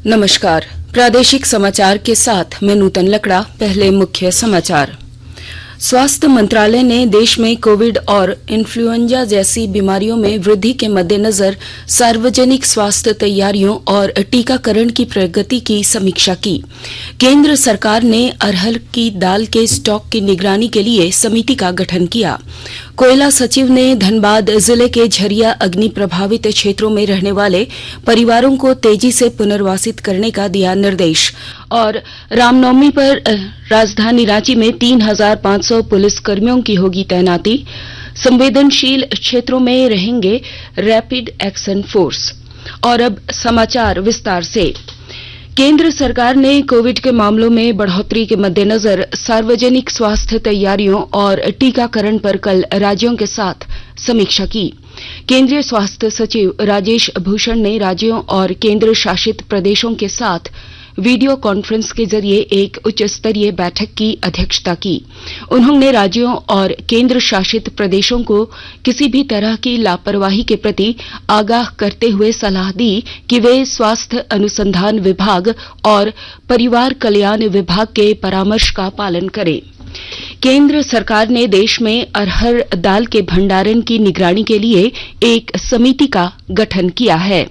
नमस्कार। प्रादेशिक समाचार के साथ मैं नूतन लकड़ा। पहले मुख्य समाचार। स्वास्थ्य मंत्रालय ने देश में कोविड और इन्फ्लुएंजा जैसी बीमारियों में वृद्धि के मद्देनजर सार्वजनिक स्वास्थ्य तैयारियों और टीकाकरण की प्रगति की समीक्षा की। केंद्र सरकार ने अरहर की दाल के स्टॉक की निगरानी के लिए समिति का गठन किया। कोयला सचिव ने धनबाद जिले के झरिया अग्नि प्रभावित क्षेत्रों में रहने वाले परिवारों को तेजी से पुनर्वासित करने का दिया निर्देश। और रामनवमी पर राजधानी रांची में 3,500 पुलिसकर्मियों की होगी तैनाती। संवेदनशील क्षेत्रों में रहेंगे रैपिड एक्शन फोर्स। और अब समाचार विस्तार से। केंद्र सरकार ने कोविड के मामलों में बढ़ोतरी के मद्देनजर सार्वजनिक स्वास्थ्य तैयारियों और टीकाकरण पर कल राज्यों के साथ समीक्षा की। केंद्रीय स्वास्थ्य सचिव राजेश भूषण ने राज्यों और केंद्र शासित प्रदेशों के साथ वीडियो कॉन्फ्रेंस के जरिए एक उच्च स्तरीय बैठक की अध्यक्षता की। उन्होंने राज्यों और केंद्र शासित प्रदेशों को किसी भी तरह की लापरवाही के प्रति आगाह करते हुए सलाह दी कि वे स्वास्थ्य अनुसंधान विभाग और परिवार कल्याण विभाग के परामर्श का पालन करें। केंद्र सरकार ने देश में अरहर दाल के भंडारण की निगरानी के लिए एक समिति का गठन किया है।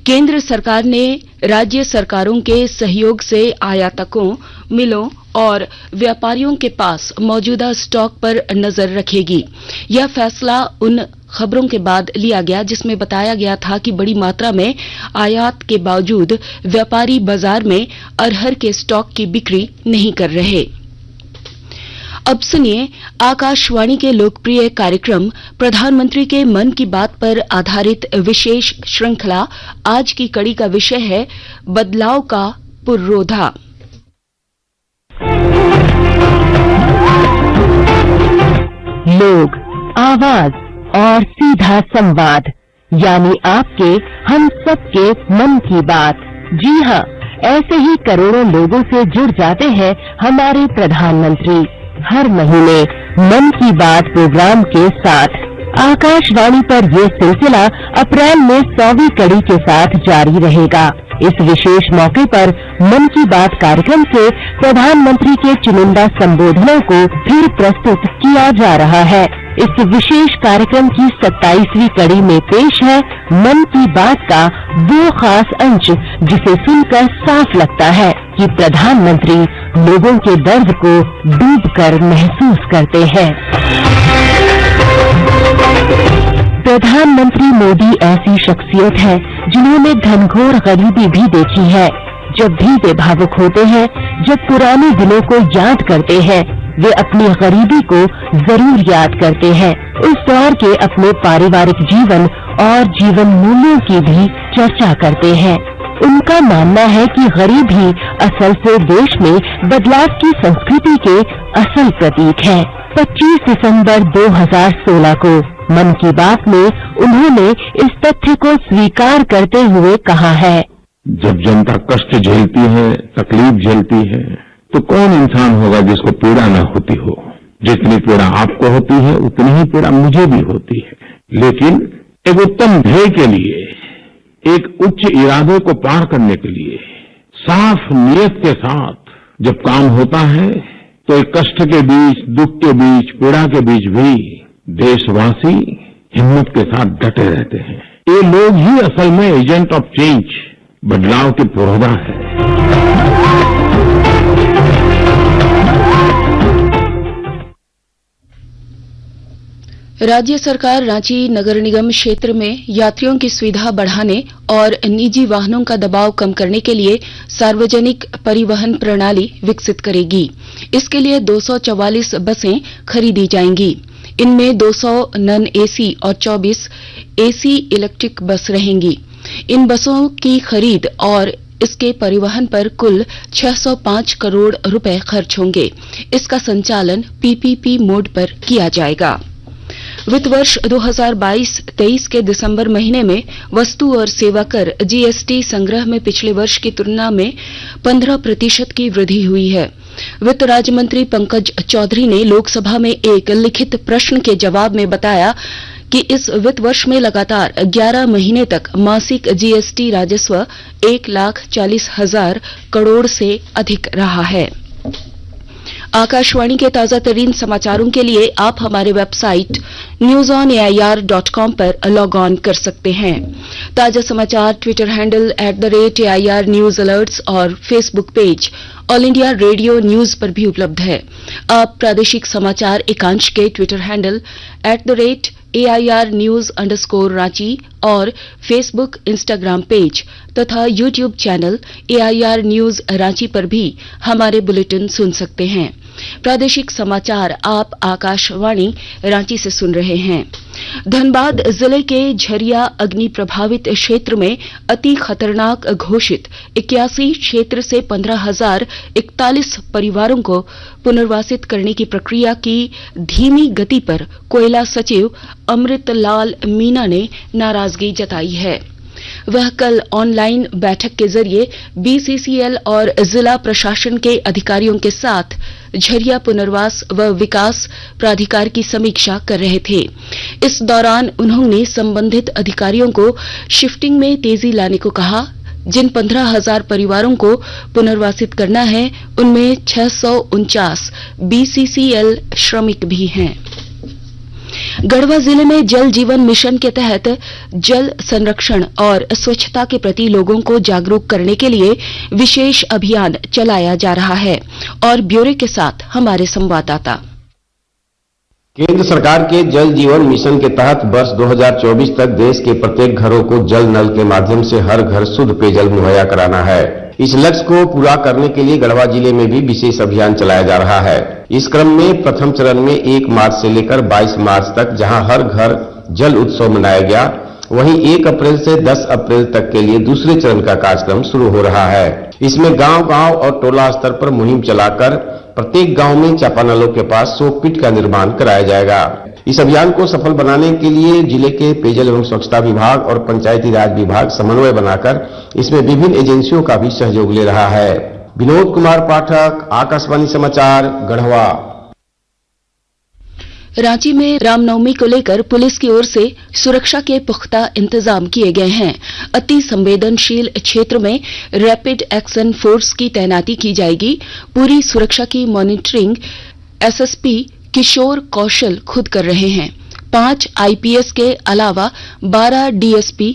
केंद्र सरकार ने राज्य सरकारों के सहयोग से आयातकों, मिलों और व्यापारियों के पास मौजूदा स्टॉक पर नजर रखेगी। यह फैसला उन खबरों के बाद लिया गया जिसमें बताया गया था कि बड़ी मात्रा में आयात के बावजूद व्यापारी बाजार में अरहर के स्टॉक की बिक्री नहीं कर रहे। अब सुनिए आकाशवाणी के लोकप्रिय कार्यक्रम प्रधानमंत्री के मन की बात पर आधारित विशेष श्रृंखला। आज की कड़ी का विषय है बदलाव का पुरोधा। लोग, आवाज और सीधा संवाद, यानी आपके हम सबके मन की बात। जी हाँ, ऐसे ही करोड़ों लोगों से जुड़ जाते हैं हमारे प्रधानमंत्री हर महीने मन की बात प्रोग्राम के साथ। आकाशवाणी पर ये सिलसिला अप्रैल में 100वीं कड़ी के साथ जारी रहेगा। इस विशेष मौके पर मन की बात कार्यक्रम से प्रधानमंत्री के चुनिंदा संबोधनों को फिर प्रस्तुत किया जा रहा है। इस विशेष कार्यक्रम की 27वीं कड़ी में पेश है मन की बात का वो खास अंश जिसे सुनकर साफ लगता है कि प्रधानमंत्री लोगों के दर्द को डूबकर महसूस करते हैं। प्रधानमंत्री मोदी ऐसी शख्सियत है जिन्होंने घनघोर गरीबी भी देखी है। जब भी वे भावुक होते हैं, जब पुराने दिनों को याद करते हैं, वे अपनी गरीबी को जरूर याद करते हैं। उस दौर के अपने पारिवारिक जीवन और जीवन मूल्यों की भी चर्चा करते हैं। उनका मानना है कि गरीब ही असल से देश में बदलाव की संस्कृति के असल प्रतीक है। 25 दिसंबर 2016 को मन की बात में उन्होंने इस तथ्य को स्वीकार करते हुए कहा है, जब जनता कष्ट झेलती है, तकलीफ झेलती है, तो कौन इंसान होगा जिसको पीड़ा न होती हो। जितनी पीड़ा आपको होती है उतनी ही पीड़ा मुझे भी होती है। लेकिन एक उत्तम ध्येय के लिए, एक उच्च इरादे को पार करने के लिए साफ नियत के साथ जब काम होता है तो एक कष्ट के बीच, दुख के बीच, पीड़ा के बीच भी देशवासी हिम्मत के साथ डटे रहते हैं। ये लोग ही असल में एजेंट ऑफ चेंज, बदलाव के पुरोधा है। राज्य सरकार रांची नगर निगम क्षेत्र में यात्रियों की सुविधा बढ़ाने और निजी वाहनों का दबाव कम करने के लिए सार्वजनिक परिवहन प्रणाली विकसित करेगी। इसके लिए 244 बसें खरीदी जाएंगी। इनमें 200 नॉन एसी और 24 एसी इलेक्ट्रिक बस रहेंगी। इन बसों की खरीद और इसके परिवहन पर कुल 605 करोड़ रुपए खर्च होंगे। इसका संचालन पीपीपी मोड पर किया जाएगा। वित्त वर्ष 2022-23 के दिसंबर महीने में वस्तु और सेवा कर जीएसटी संग्रह में पिछले वर्ष की तुलना में 15% की वृद्धि हुई है। वित्त राज्य मंत्री पंकज चौधरी ने लोकसभा में एक लिखित प्रश्न के जवाब में बताया कि इस वित्त वर्ष में लगातार 11 महीने तक मासिक जीएसटी राजस्व 1,40,000 करोड़ से अधिक रहा है। आकाशवाणी के ताजा तरीन समाचारों के लिए आप हमारे वेबसाइट newsonair.com पर लॉग ऑन कर सकते हैं। ताजा समाचार Twitter handle @AIR news alerts और Facebook page All India Radio news पर भी उपलब्ध है। आप प्रादेशिक समाचार एकांश के Twitter handle @AIR news _Ranchi और फेसबुक इंस्टाग्राम पेज तथा YouTube channel AIR news Ranchi पर भी हमारे बुलेटिन सुन सकते हैं। प्रादेशिक समाचार आप आकाशवाणी रांची से सुन रहे हैं। धनबाद जिले के झरिया अग्नि प्रभावित क्षेत्र में अति खतरनाक घोषित 81 क्षेत्र से 15,041 परिवारों को पुनर्वासित करने की प्रक्रिया की धीमी गति पर कोयला सचिव अमृतलाल मीणा ने नाराजगी जताई है। वह कल ऑनलाइन बैठक के जरिए BCCL और जिला प्रशासन के अधिकारियों के साथ झरिया पुनर्वास व विकास प्राधिकार की समीक्षा कर रहे थे। इस दौरान उन्होंने संबंधित अधिकारियों को शिफ्टिंग में तेजी लाने को कहा। जिन 15,000 परिवारों को पुनर्वासित करना है उनमें 649 BCCL श्रमिक भी हैं। गढ़वा जिले में जल जीवन मिशन के तहत जल संरक्षण और स्वच्छता के प्रति लोगों को जागरूक करने के लिए विशेष अभियान चलाया जा रहा है। और ब्यौरे के साथ हमारे संवाददाता। केंद्र सरकार के जल जीवन मिशन के तहत वर्ष 2024 तक देश के प्रत्येक घरों को जल नल के माध्यम से हर घर शुद्ध पेयजल मुहैया कराना है। इस लक्ष्य को पूरा करने के लिए गढ़वा जिले में भी विशेष अभियान चलाया जा रहा है। इस क्रम में प्रथम चरण में 1 मार्च से लेकर 22 मार्च तक जहां हर घर जल उत्सव मनाया गया, वहीं 1 अप्रैल से 10 अप्रैल तक के लिए दूसरे चरण का कार्यक्रम शुरू हो रहा है। इसमें गांव-गांव और टोला स्तर पर मुहिम चलाकर प्रत्येक गांव में चापानलों के पास सोक पिट का निर्माण कराया जाएगा। इस अभियान को सफल बनाने के लिए जिले के पेयजल एवं स्वच्छता विभाग और पंचायती राज विभाग समन्वय बनाकर इसमें विभिन्न एजेंसियों का भी सहयोग ले रहा है। विनोद कुमार पाठक, आकाशवाणी समाचार, गढ़वा। रांची में रामनवमी को लेकर पुलिस की ओर से सुरक्षा के पुख्ता इंतजाम किए गए हैं। अति संवेदनशील क्षेत्र में रैपिड एक्शन फोर्स की तैनाती की जाएगी। पूरी सुरक्षा की मॉनिटरिंग SSP किशोर कौशल खुद कर रहे हैं। 5 IPS के अलावा 12 DSP,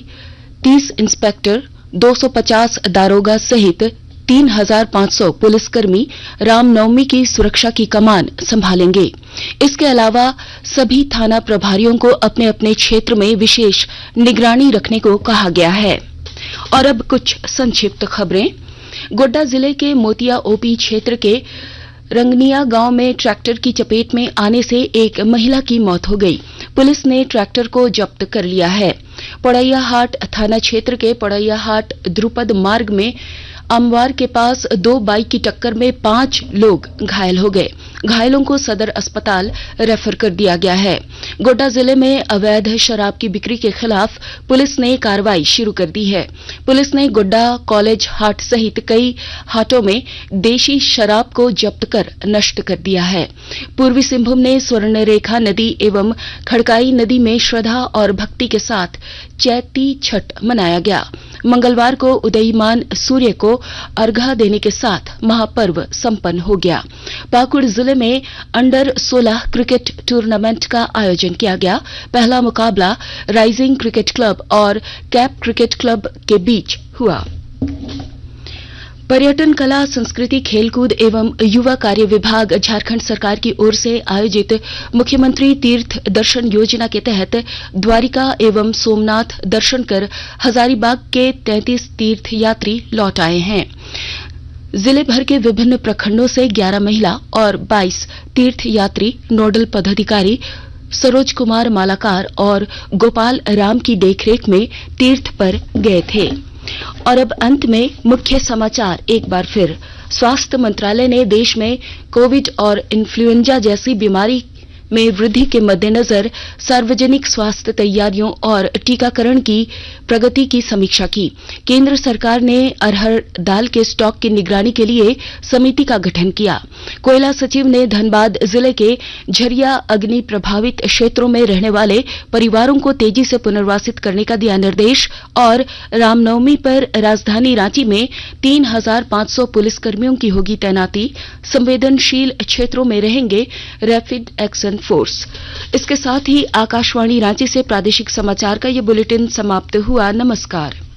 30 इंस्पेक्टर, 250 दारोगा सहित 3,500 पुलिसकर्मी रामनवमी की सुरक्षा की कमान संभालेंगे। इसके अलावा सभी थाना प्रभारियों को अपने अपने क्षेत्र में विशेष निगरानी रखने को कहा गया है। और अब कुछ संक्षिप्त खबरें। गोड्डा जिले के मोतिया OP क्षेत्र के रंगनिया गांव में ट्रैक्टर की चपेट में आने से एक महिला की मौत हो गई। पुलिस ने ट्रैक्टर को जब्त कर लिया है। पड़ैयाहाट थाना क्षेत्र के पड़ैयाहाट द्रुपद मार्ग में अमवार के पास 2 बाइक की टक्कर में 5 लोग घायल हो गए। घायलों को सदर अस्पताल रेफर कर दिया गया है। गोड्डा जिले में अवैध शराब की बिक्री के खिलाफ पुलिस ने कार्रवाई शुरू कर दी है। पुलिस ने गोड्डा कॉलेज हाट सहित कई हाटों में देशी शराब को जब्त कर नष्ट कर दिया है। पूर्वी सिंहभूम में स्वर्णरेखा नदी एवं खड़काई नदी में श्रद्धा और भक्ति के साथ चैती छठ मनाया गया। मंगलवार को उदयीमान सूर्य को अर्घ्य देने के साथ महापर्व संपन्न हो गया। पाकुड़ जिले में अंडर 16 क्रिकेट टूर्नामेंट का आयोजन किया गया। पहला मुकाबला राइजिंग क्रिकेट क्लब और कैप क्रिकेट क्लब के बीच हुआ। पर्यटन, कला, संस्कृति, खेलकूद एवं युवा कार्य विभाग झारखंड सरकार की ओर से आयोजित मुख्यमंत्री तीर्थ दर्शन योजना के तहत द्वारिका एवं सोमनाथ दर्शन कर हजारीबाग के 33 तीर्थ यात्री लौट आए हैं। जिले भर के विभिन्न प्रखंडों से 11 महिला और 22 तीर्थ यात्री नोडल पदाधिकारी सरोज कुमार मालाकार और गोपाल राम की देखरेख में तीर्थ पर गए थे। और अब अंत में मुख्य समाचार एक बार फिर। स्वास्थ्य मंत्रालय ने देश में कोविड और इन्फ्लुएंजा जैसी में वृद्धि के मद्देनजर सार्वजनिक स्वास्थ्य तैयारियों और टीकाकरण की प्रगति की समीक्षा की। केंद्र सरकार ने अरहर दाल के स्टॉक की निगरानी के लिए समिति का गठन किया। कोयला सचिव ने धनबाद जिले के झरिया अग्नि प्रभावित क्षेत्रों में रहने वाले परिवारों को तेजी से पुनर्वासित करने का दिया निर्देश और रामनवमी पर राजधानी रांची में 3,500 पुलिसकर्मियों की होगी तैनाती। संवेदनशील क्षेत्रों में रहेंगे रैपिड एक्शन फोर्स। इसके साथ ही आकाशवाणी रांची से प्रादेशिक समाचार का ये बुलेटिन समाप्त हुआ। नमस्कार।